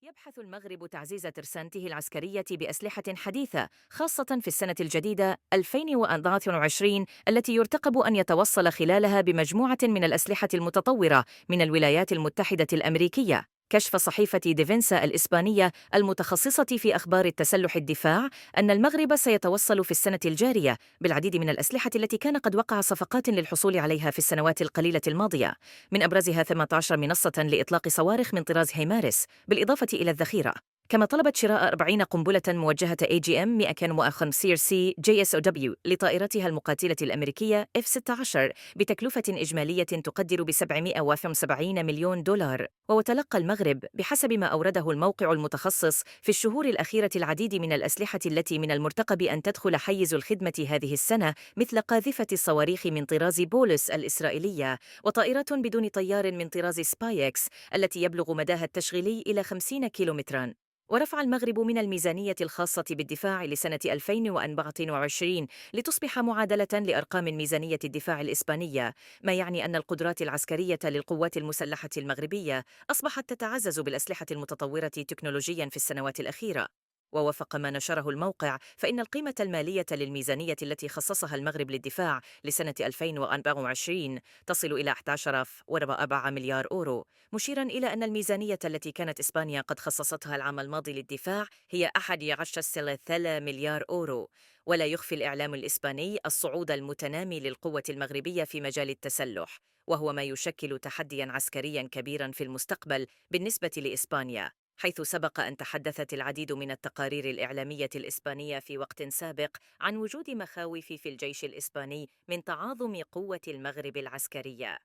يبحث المغرب تعزيز ترسانته العسكرية بأسلحة حديثة، خاصة في السنة الجديدة 2024 التي يرتقب أن يتوصل خلالها بمجموعة من الأسلحة المتطورة من الولايات المتحدة الأمريكية. كشف صحيفة ديفنسا الإسبانية المتخصصة في أخبار التسلح الدفاع أن المغرب سيتوصل في السنة الجارية بالعديد من الأسلحة التي كان قد وقع صفقات للحصول عليها في السنوات القليلة الماضية، من أبرزها 18 منصة لإطلاق صواريخ من طراز هيمارس، بالإضافة إلى الذخيرة. كما طلبت شراء 40 قنبلة موجهة AGM 105 CRC JSOW لطائرتها المقاتلة الأمريكية F-16 بتكلفة إجمالية تقدر ب 775 مليون دولار. وتلقى المغرب بحسب ما أورده الموقع المتخصص في الشهور الأخيرة العديد من الأسلحة التي من المرتقب أن تدخل حيز الخدمة هذه السنة، مثل قاذفة الصواريخ من طراز بولس الإسرائيلية، وطائرة بدون طيار من طراز سبايكس التي يبلغ مداها التشغيلي إلى 50 كيلومتراً. ورفع المغرب من الميزانية الخاصة بالدفاع لسنة 2024 لتصبح معادلة لأرقام ميزانية الدفاع الإسبانية، ما يعني أن القدرات العسكرية للقوات المسلحة المغربية أصبحت تتعزز بالأسلحة المتطورة تكنولوجياً في السنوات الأخيرة. ووفق ما نشره الموقع، فإن القيمة المالية للميزانية التي خصصها المغرب للدفاع لسنة 2024 تصل إلى 11.4 مليار أورو، مشيرا إلى أن الميزانية التي كانت إسبانيا قد خصصتها العام الماضي للدفاع هي 11.3 مليار أورو. ولا يخفي الإعلام الإسباني الصعود المتنامي للقوة المغربية في مجال التسلح، وهو ما يشكل تحديا عسكريا كبيرا في المستقبل بالنسبة لإسبانيا، حيث سبق أن تحدثت العديد من التقارير الإعلامية الإسبانية في وقت سابق عن وجود مخاوف في الجيش الإسباني من تعاظم قوة المغرب العسكرية.